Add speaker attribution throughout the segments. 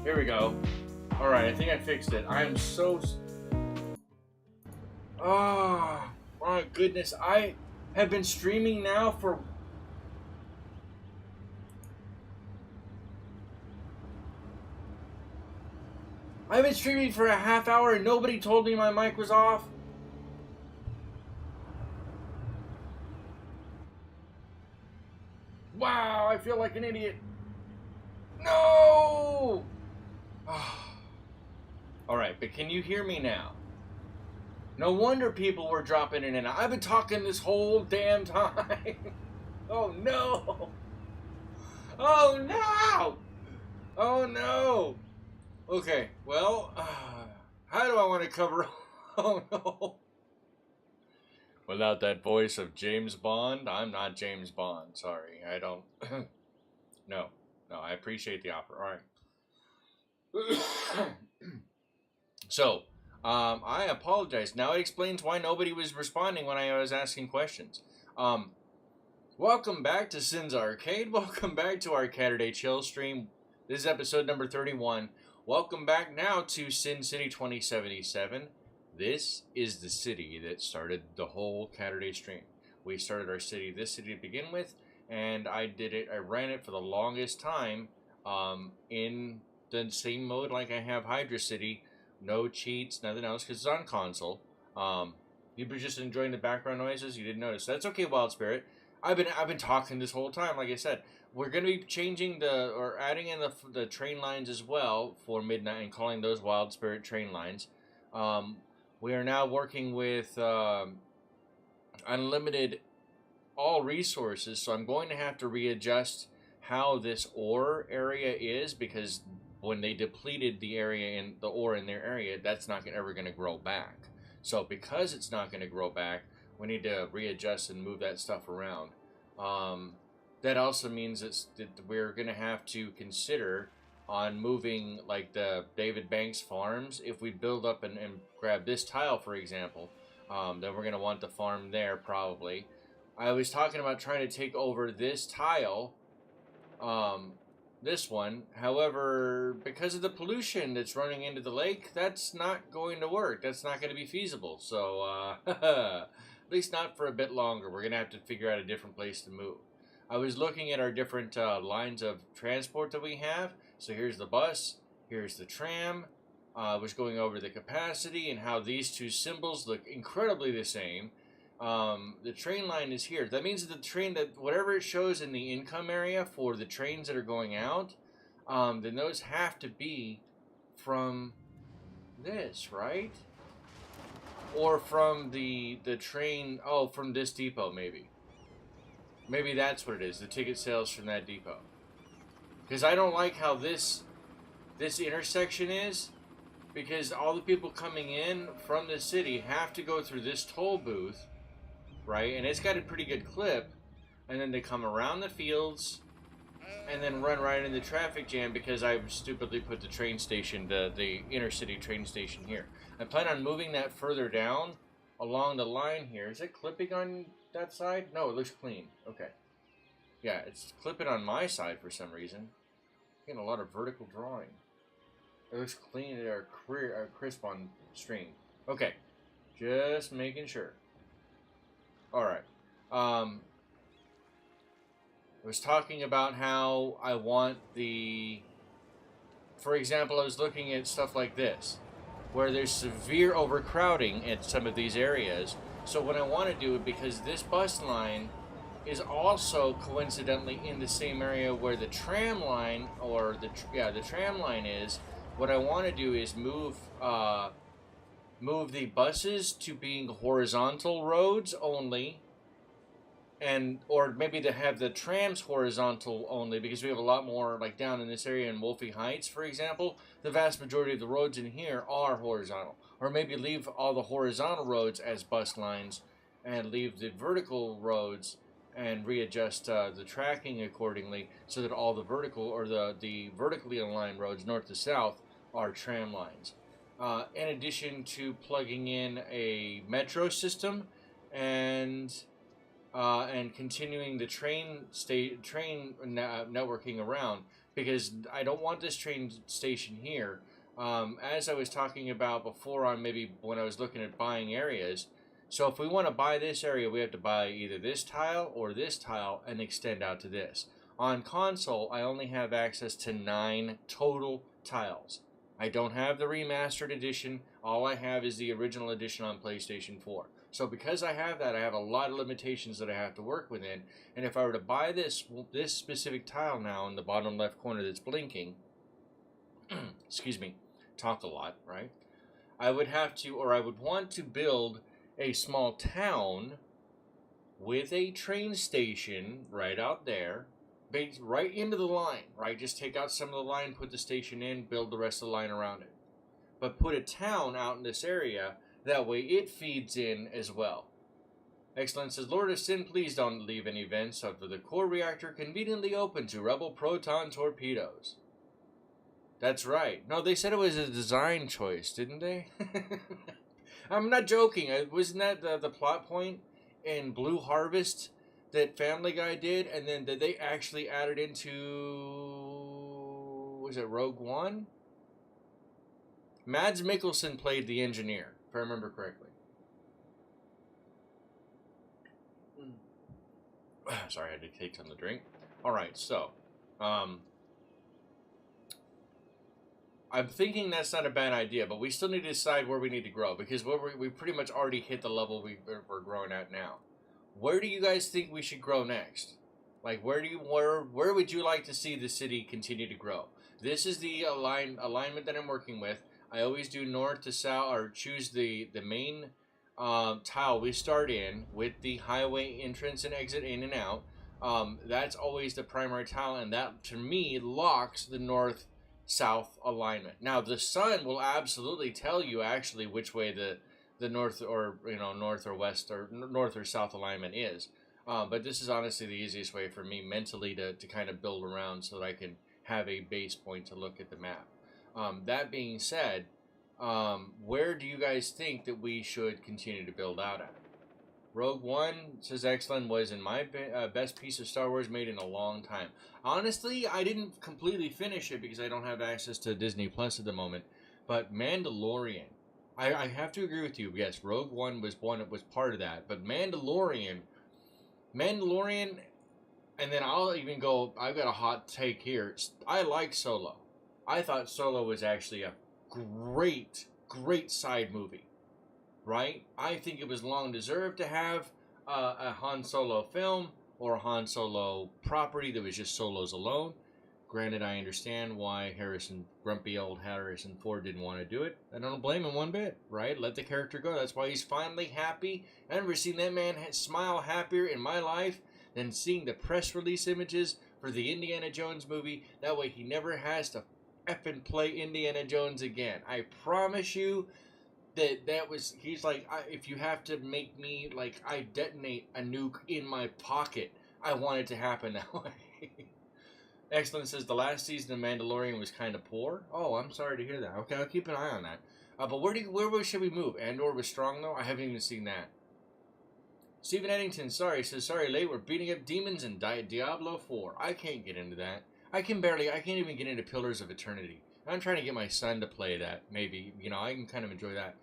Speaker 1: Here we go. Alright, I think I fixed it. I'm so... Oh, my goodness. I have been streaming now for... I've been streaming for a half hour and nobody told me my mic was off. Wow, I feel like an idiot. No! Alright, but can you hear me now? No wonder people were dropping in and out. I've been talking this whole damn time. Oh no! Oh no! Oh no! Okay, well, how do I want to cover... Oh no! Without that voice of James Bond, I'm not James Bond. Sorry, I don't... No, I appreciate the offer. Alright. So, I apologize. Now it explains why nobody was responding when I was asking questions. Welcome back to Sin's Arcade. Welcome back to our Caturday Chill stream. This is episode number 31. Welcome back now to Sin City 2077. This is the city that started the whole Caturday stream. We started our city, this city to begin with, and I ran it for the longest time in the same mode like I have Hydra City. No cheats, nothing else, because it's on console. You were just enjoying the background noises. You didn't notice. That's okay, Wild Spirit. I've been talking this whole time. Like I said, we're going to be changing adding in the train lines as well for midnight and calling those Wild Spirit train lines. We are now working with unlimited all resources, so I'm going to have to readjust how this ore area is, because when they depleted the area in the ore in their area, that's not ever going to grow back. So because it's not going to grow back, we need to readjust and move that stuff around. That also means that we're going to have to consider on moving like the David Banks farms. If we build up and grab this tile, for example, then we're going to want the farm there probably. I was talking about trying to take over this tile, this one. However, because of the pollution that's running into the lake, that's not going to work. That's not going to be feasible. So, at least not for a bit longer. We're going to have to figure out a different place to move. I was looking at our different lines of transport that we have. So here's the bus, here's the tram. I was going over the capacity and how these two symbols look incredibly the same. The train line is here. That means that the train, that whatever it shows in the income area for the trains that are going out, then those have to be from this, right? Or from the train, from this depot maybe. Maybe that's what it is, the ticket sales from that depot. Because I don't like how this intersection is, because all the people coming in from the city have to go through this toll booth, right? And it's got a pretty good clip, and then they come around the fields and then run right into the traffic jam because I stupidly put the train station, the inner city train station here. I plan on moving that further down along the line here. Is it clipping on that side? No, it looks clean. Okay. Yeah, it's clipping on my side for some reason. Getting a lot of vertical drawing. It looks clean or crisp on stream. Okay, just making sure. Alright. I was talking about how I want for example, I was looking at stuff like this, where there's severe overcrowding at some of these areas. So what I want to do, because this bus line is also coincidentally in the same area where the tram line, or the tram line is, what I want to do is move the buses to being horizontal roads only, or maybe to have the trams horizontal only, because we have a lot more, like down in this area in Wolfie Heights, for example, the vast majority of the roads in here are horizontal. Or maybe leave all the horizontal roads as bus lines and leave the vertical roads and readjust the tracking accordingly, so that all the vertical, or the vertically aligned roads north to south, are tram lines. In addition to plugging in a metro system and continuing the train networking around, because I don't want this train station here. As I was talking about before on maybe when I was looking at buying areas, so if we want to buy this area, we have to buy either this tile or this tile and extend out to this. On console, I only have access to 9 total tiles. I don't have the remastered edition. All I have is the original edition on PlayStation 4. So because I have that, I have a lot of limitations that I have to work within. And if I were to buy this specific tile now in the bottom left corner that's blinking, excuse me, talk a lot, right? I would have to, or I would want to build a small town with a train station right out there, right into the line, right? Just take out some of the line, put the station in, build the rest of the line around it. But put a town out in this area, that way it feeds in as well. Excellent says, Lord of Sin, please don't leave any vents after the core reactor conveniently open to rebel proton torpedoes. That's right. No, they said it was a design choice, didn't they? I'm not joking. Wasn't that the plot point in Blue Harvest that Family Guy did? And then did they actually add it into... was it Rogue One? Mads Mikkelsen played the engineer, if I remember correctly. Sorry, I had to take some of the drink. Alright, so... I'm thinking that's not a bad idea, but we still need to decide where we need to grow, because we pretty much already hit the level we're growing at now. Where do you guys think we should grow next? Like, where would you like to see the city continue to grow? This is the alignment that I'm working with. I always do north to south, or choose the main tile we start in with the highway entrance and exit in and out. That's always the primary tile, and that to me locks the north-south alignment. Now the sun will absolutely tell you actually which way the north or north or west or north or south alignment is. But this is honestly the easiest way for me mentally to kind of build around so that I can have a base point to look at the map. That being said, where do you guys think that we should continue to build out at? Rogue One, says Excellent, was in my best piece of Star Wars made in a long time. Honestly, I didn't completely finish it because I don't have access to Disney Plus at the moment. But Mandalorian, I have to agree with you. Yes, Rogue One was part of that. But Mandalorian, and then I'll even go, I've got a hot take here. I like Solo. I thought Solo was actually a great side movie. Right? I think it was long deserved to have a Han Solo film or a Han Solo property that was just solos alone. Granted, I understand why grumpy old Harrison Ford didn't want to do it. I don't blame him one bit, right? Let the character go. That's why he's finally happy. I've never seen that man smile happier in my life than seeing the press release images for the Indiana Jones movie. That way he never has to effing play Indiana Jones again. I promise you, he's like, if you have to make me, like, I detonate a nuke in my pocket, I want it to happen that way. Excellent says, the last season of Mandalorian was kind of poor. Oh, I'm sorry to hear that. Okay, I'll keep an eye on that. But where should we move? Andor was strong, though? I haven't even seen that. Stephen Eddington, says, sorry late, we're beating up demons in Diablo 4. I can't get into that. I can't even get into Pillars of Eternity. I'm trying to get my son to play that, maybe. I can kind of enjoy that.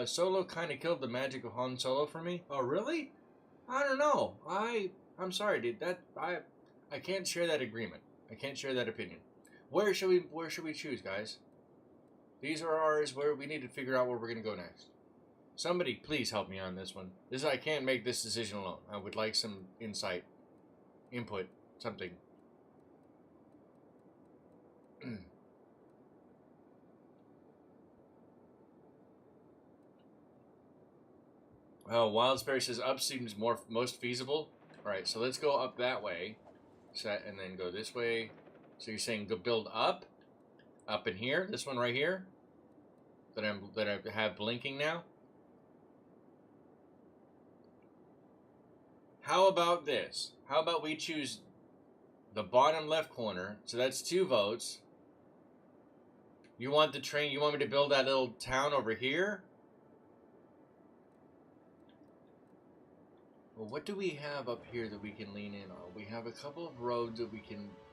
Speaker 1: Solo kind of killed the magic of Han Solo for me. Oh, really? I don't know. I'm sorry, dude. I can't share that agreement. I can't share that opinion. Where should we choose, guys? These are ours. Where we need to figure out where we're going to go next. Somebody, please help me on this one. I can't make this decision alone. I would like some insight, input, something. Wildsberry says up seems most feasible. All right, so let's go up that way, and then go this way. So you're saying go build up in here, this one right here, that I have blinking now. How about this? How about we choose the bottom left corner? So that's 2 votes. You want you want me to build that little town over here? Well, what do we have up here that we can lean in on? We have a couple of roads that we can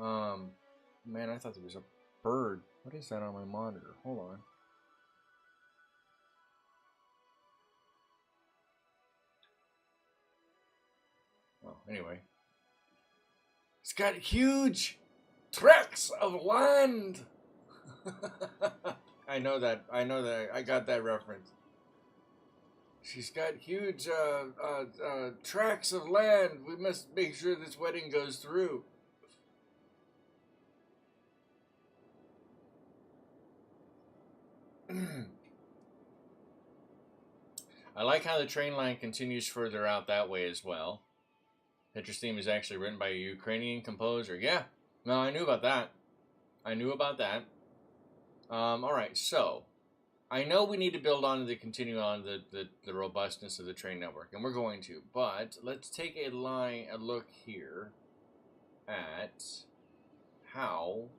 Speaker 1: Man, I thought there was a bird. What is that on my monitor? Hold on. Oh, anyway. It's got huge tracts of land. I know that. I got that reference. She's got huge tracts of land. We must make sure this wedding goes through. I like how the train line continues further out that way as well. Hydra theme is actually written by a Ukrainian composer. Yeah, no, I knew about that. All right, so I know we need to build on the continue on the robustness of the train network, and we're going to. But let's take a look here at how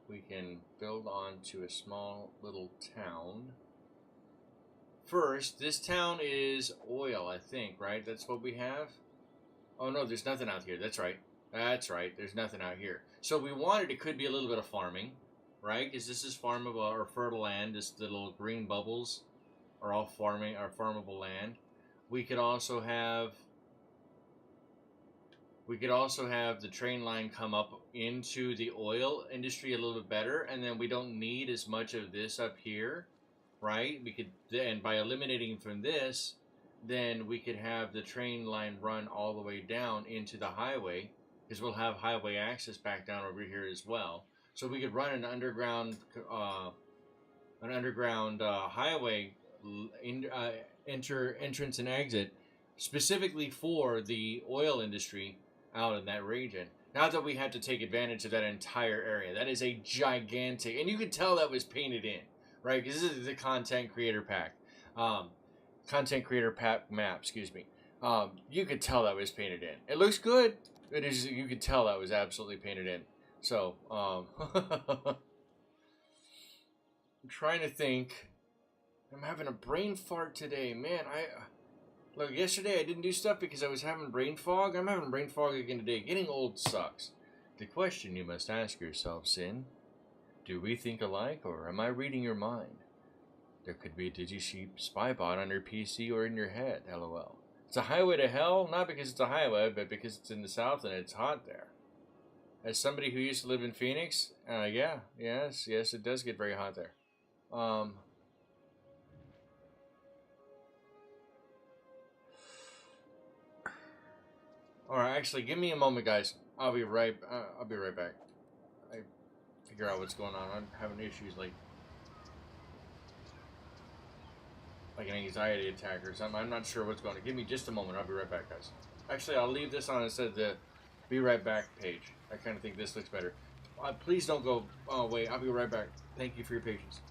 Speaker 1: we can build onto a small little town. First, this town is oil, I think, right? That's what we have. Oh no, there's nothing out here. That's right. There's nothing out here. So we wanted it could be a little bit of farming, right? Because this is farmable or fertile land. This the little green bubbles are all farmable land. We could also have the train line come up into the oil industry a little bit better, and then we don't need as much of this up here, right? We could then by eliminating from this, then we could have the train line run all the way down into the highway, because we'll have highway access back down over here as well. So we could run an underground highway entrance and exit specifically for the oil industry out in that region. Not that we have to take advantage of that entire area. That is a gigantic, and you can tell that was painted in, right? Because this is the content creator pack. Content creator pack map, excuse me. You could tell that was painted in. It looks good. It is. You could tell that was absolutely painted in. So, I'm trying to think. I'm having a brain fart today, man. Look, yesterday I didn't do stuff because I was having brain fog. I'm having brain fog again today. Getting old sucks. The question you must ask yourself, Sin: do we think alike, or am I reading your mind? There could be a DigiSheep spybot on your PC or in your head, lol. It's a highway to hell, not because it's a highway, but because it's in the south and it's hot there. As somebody who used to live in Phoenix, yes, it does get very hot there. Alright, actually, give me a moment, guys. I'll be right back. I figure out what's going on. I'm having issues like an anxiety attack or something. I'm not sure what's going on. Give me just a moment. I'll be right back, guys. Actually, I'll leave this on instead of the be right back page. I kind of think this looks better. Please don't go away. I'll be right back. Thank you for your patience.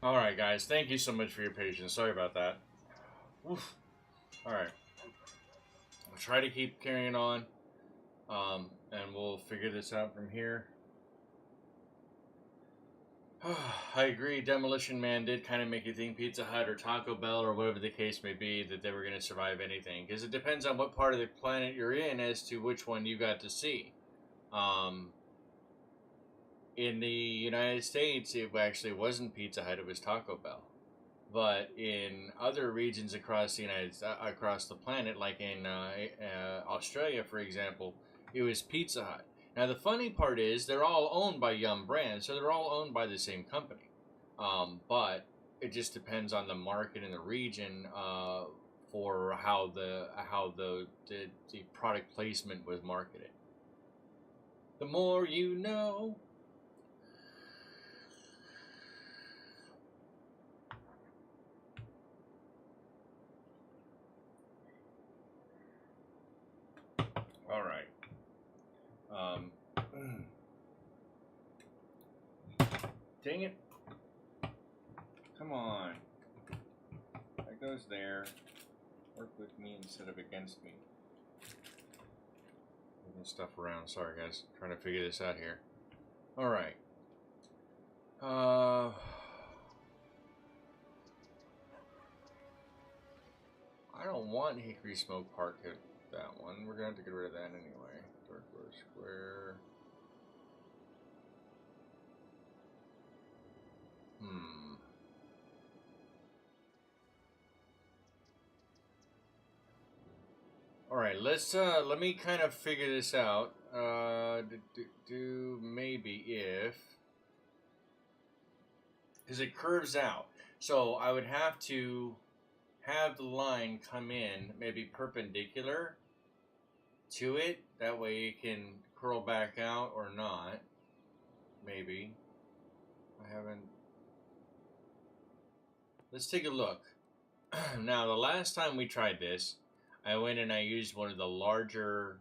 Speaker 1: Alright, guys. Thank you so much for your patience. Sorry about that. Oof. Alright. I'll try to keep carrying on. And we'll figure this out from here. I agree. Demolition Man did kind of make you think Pizza Hut or Taco Bell or whatever the case may be that they were going to survive anything. Because it depends on what part of the planet you're in as to which one you got to see. In the United States, it actually wasn't Pizza Hut; it was Taco Bell. But in other regions across across the planet, like in Australia, for example, it was Pizza Hut. Now the funny part is they're all owned by Yum Brands, so they're all owned by the same company. But it just depends on the market and the region for how the product placement was marketed. The more you know. All right. Dang it. Come on. That goes there. Work with me instead of against me. Moving stuff around. Sorry, guys. Trying to figure this out here. All right. I don't want Hickory Smoke Park at that one. We're going to have to get rid of that anyway. Darkwood Square. All right, let me kind of figure this out. Maybe if, because it curves out, so I would have to have the line come in maybe perpendicular to it. That way it can curl back out or not. Maybe. I haven't. Let's take a look. Now, the last time we tried this, I went and I used one of the larger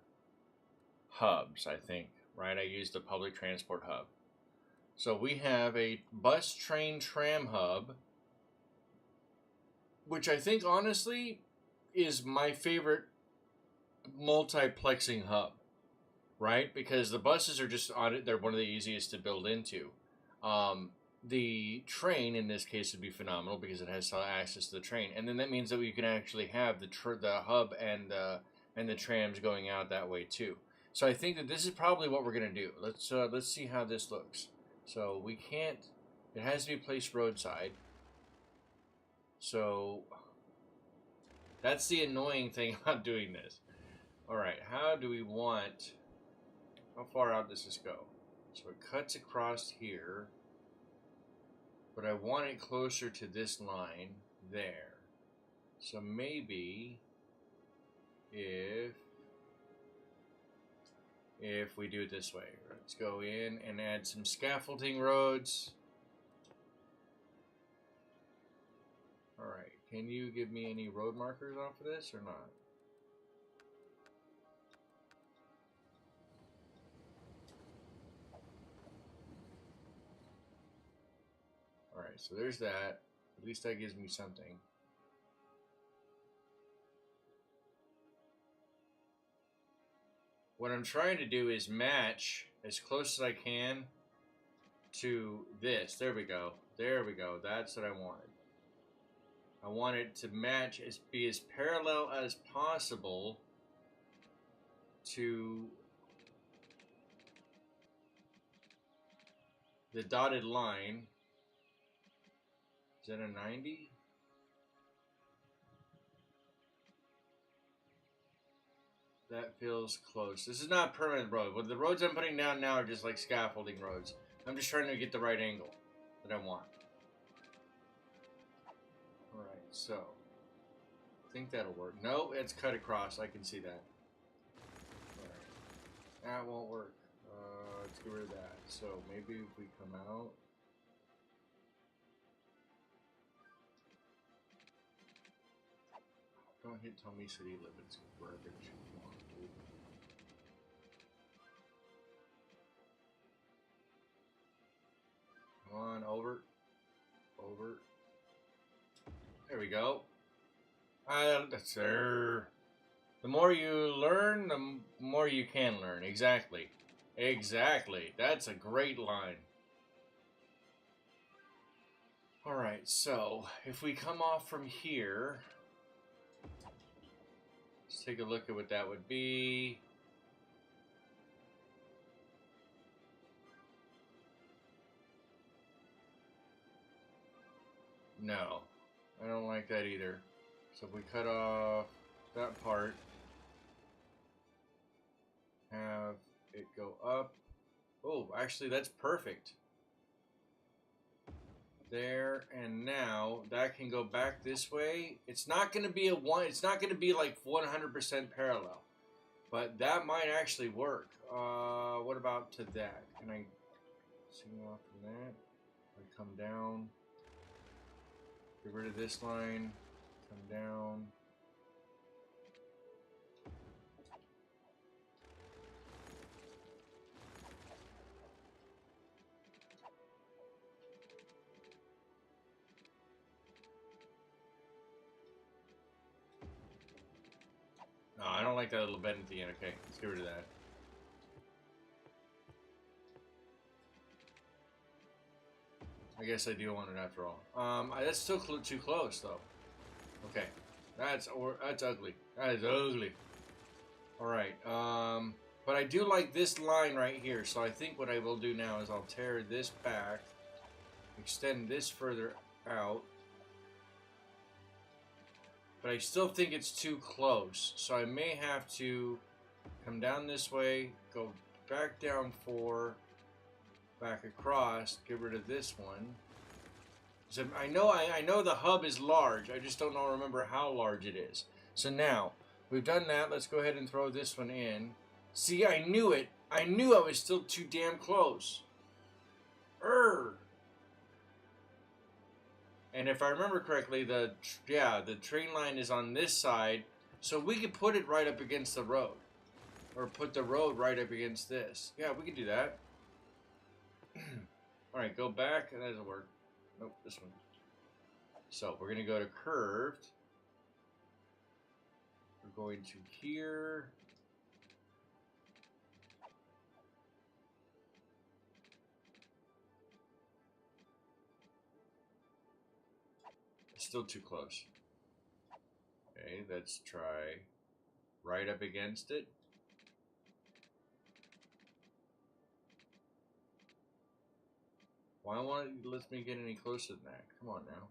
Speaker 1: hubs, I think, right? I used the public transport hub. So we have a bus, train, tram hub, which I think, honestly, is my favorite multiplexing hub, right? Because the buses are just on it. They're one of the easiest to build into. The train, in this case, would be phenomenal because it has access to the train, and then that means that we can actually have the hub and the trams going out that way too. So I think that this is probably what we're gonna do. Let's see how this looks. So we can't. It has to be placed roadside. So that's the annoying thing about doing this. All right, how do we want? How far out does this go? So it cuts across here. But I want it closer to this line there. So maybe if we do it this way, let's go in and add some scaffolding roads. All right, can you give me any road markers off of this or not? Alright, so there's that. At least that gives me something. What I'm trying to do is match as close as I can to this. There we go. There we go. That's what I wanted. I want it to match, be as parallel as possible to the dotted line. Is that a 90? That feels close. This is not a permanent road. Well, the roads I'm putting down now are just like scaffolding roads. I'm just trying to get the right angle that I want. Alright, so. I think that'll work. No, it's cut across. I can see that. Alright. That won't work. Let's get rid of that. So maybe if we come out. Don't hit Tommy City limits with garbage. Come on, dude. Come on, over. over. There we go. That's there. The more you learn, the more you can learn. Exactly. Exactly. That's a great line. Alright, so if we come off from here, let's take a look at what that would be. No, I don't like that either. So if we cut off that part, have it go up. Oh, actually that's perfect. There, and now that can go back this way. It's not going to be it's not going to be like 100% parallel, but that might actually work. What about to that? Can I signal off from that? I come down, get rid of this line, come down. No, I don't like that little bend at the end. Okay, let's get rid of that. I guess I do want it after all. That's still too close though. Okay, that's ugly. That is ugly. All right. But I do like this line right here. So I think what I will do now is I'll tear this back, extend this further out. But I still think it's too close. So I may have to come down this way, go back down 4, back across, get rid of this one. So I know the hub is large. I just don't remember how large it is. So now we've done that. Let's go ahead and throw this one in. See, I knew it. I knew I was still too damn close. And if I remember correctly, the train line is on this side, so we could put it right up against the road, or put the road right up against this. Yeah, we could do that. All right, go back. That doesn't work. Nope, this one. So we're gonna go to curved. We're going to here. Still too close. Okay, let's try right up against it. Why won't it let me get any closer than that? Come on now.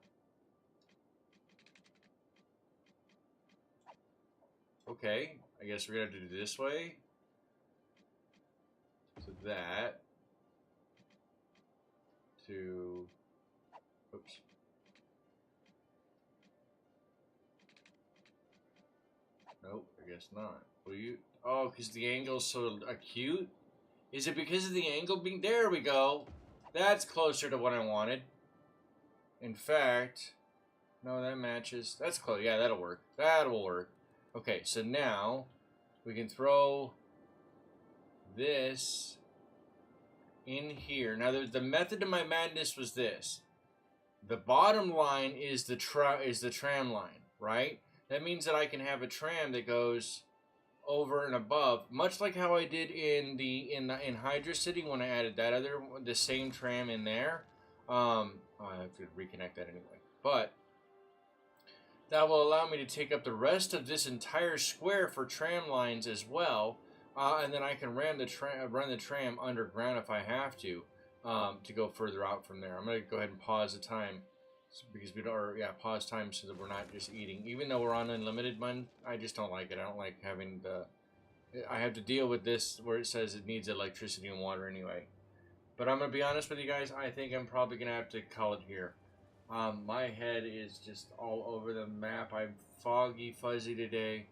Speaker 1: Okay, I guess we're gonna have to do this way. To that. To... Oops. Nope, I guess not. Will you? Oh, because the angle's so acute? Is it because of the angle being... There we go. That's closer to what I wanted. In fact... No, that matches. That's close. Yeah, that'll work. That'll work. Okay, so now we can throw this in here. Now, the method of my madness was this. The bottom line is the tram line, right? That means that I can have a tram that goes over and above, much like how I did in Hydra City when I added the same tram in there. I have to reconnect that anyway, but that will allow me to take up the rest of this entire square for tram lines as well, and then I can run the tram underground if I have to go further out from there. I'm going to go ahead and pause the time because pause time so that we're not just eating. Even though we're on unlimited one, I just don't like it. I don't like having I have to deal with this where it says it needs electricity and water anyway. But I'm going to be honest with you guys, I think I'm probably going to have to call it here. My head is just all over the map. I'm foggy, fuzzy today.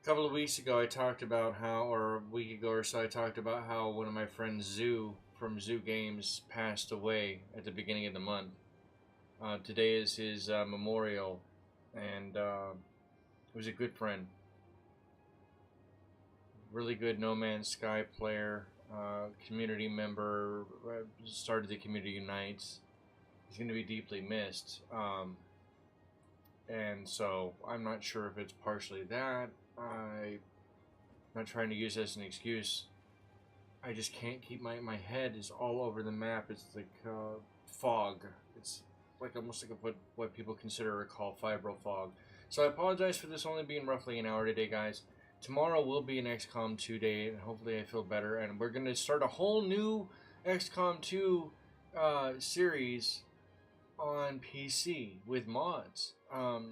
Speaker 1: A couple of weeks ago, I talked about how, or a week ago or so, I talked about how one of my friends, Zoo, from Zoo Games, passed away at the beginning of the month. Today is his memorial, and he was a good friend. Really good No Man's Sky player. community member, started the Community Unites. He's going to be deeply missed. And so I'm not sure if it's partially that. I'm not trying to use this as an excuse. I just can't keep my head is all over the map. It's like fog. It's like almost like what people consider or call fibro fog. So I apologize for this only being roughly an hour today, guys. Tomorrow will be an XCOM 2 day, and hopefully I feel better. And we're going to start a whole new XCOM 2 series on PC with mods.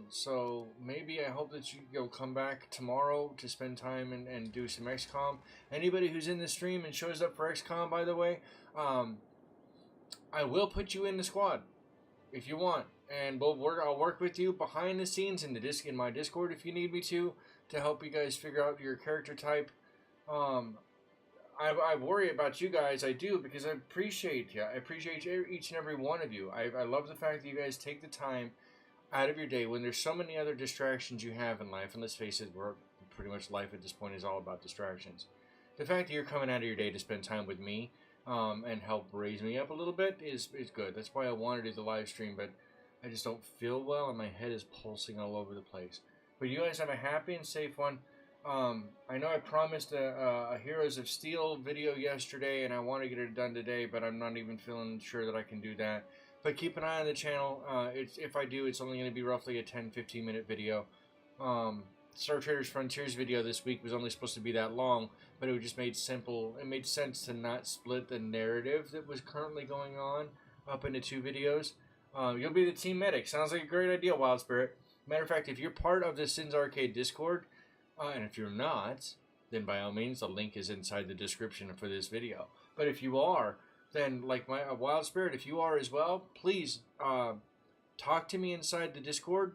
Speaker 1: So maybe I hope that you'll come back tomorrow to spend time and do some XCOM. Anybody who's in the stream and shows up for XCOM, by the way, I will put you in the squad if you want, and I'll work with you behind the scenes in my Discord if you need me to help you guys figure out your character type. I worry about you guys. I do, because I appreciate you. I appreciate each and every one of you. I love the fact that you guys take the time out of your day when there's so many other distractions you have in life. And let's face it, we're pretty much life at this point is all about distractions. The fact that you're coming out of your day to spend time with me and help raise me up a little bit is good. That's why I want to do the live stream, but I just don't feel well and my head is pulsing all over the place. But you guys have a happy and safe one. I know I promised a Heroes of Steel video yesterday, and I want to get it done today, but I'm not even feeling sure that I can do that. But keep an eye on the channel. If I do, it's only going to be roughly a 10-15 minute video. Star Traders Frontiers video this week was only supposed to be that long, but it just made sense to not split the narrative that was currently going on up into 2 videos. You'll be the team medic. Sounds like a great idea, Wild Spirit. Matter of fact, if you're part of the Sins Arcade Discord, and if you're not, then by all means, the link is inside the description for this video. But if you are, then like my Wild Spirit, if you are as well, please talk to me inside the Discord,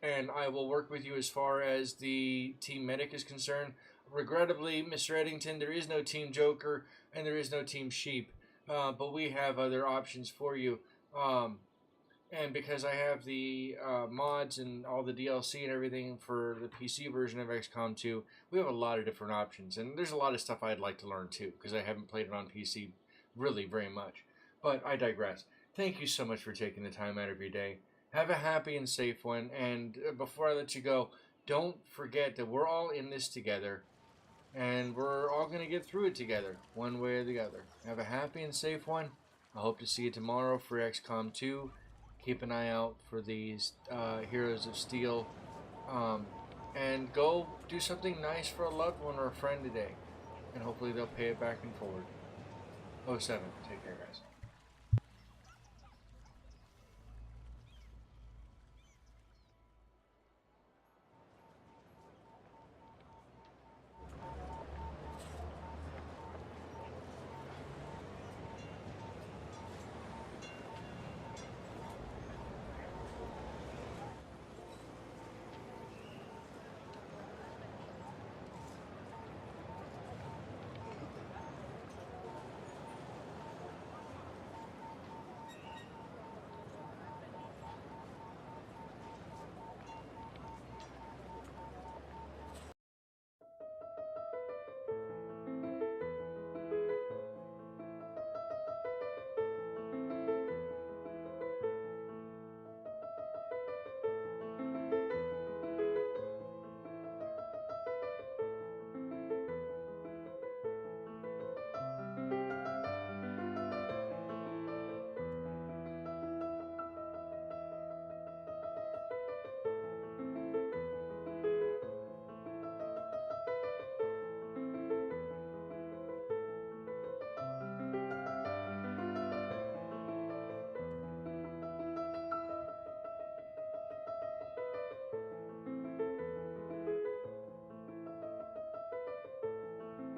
Speaker 1: and I will work with you as far as the Team Medic is concerned. Regrettably, Mr. Eddington, there is no Team Joker, and there is no Team Sheep, but we have other options for you. And because I have the mods and all the DLC and everything for the PC version of XCOM 2, we have a lot of different options. And there's a lot of stuff I'd like to learn too, because I haven't played it on PC really very much. But I digress. Thank you so much for taking the time out of your day. Have a happy and safe one. And before I let you go, don't forget that we're all in this together. And we're all going to get through it together, one way or the other. Have a happy and safe one. I hope to see you tomorrow for XCOM 2. Keep an eye out for these Heroes of Steel. And go do something nice for a loved one or a friend today. And hopefully they'll pay it back and forward. 07. Take care, guys.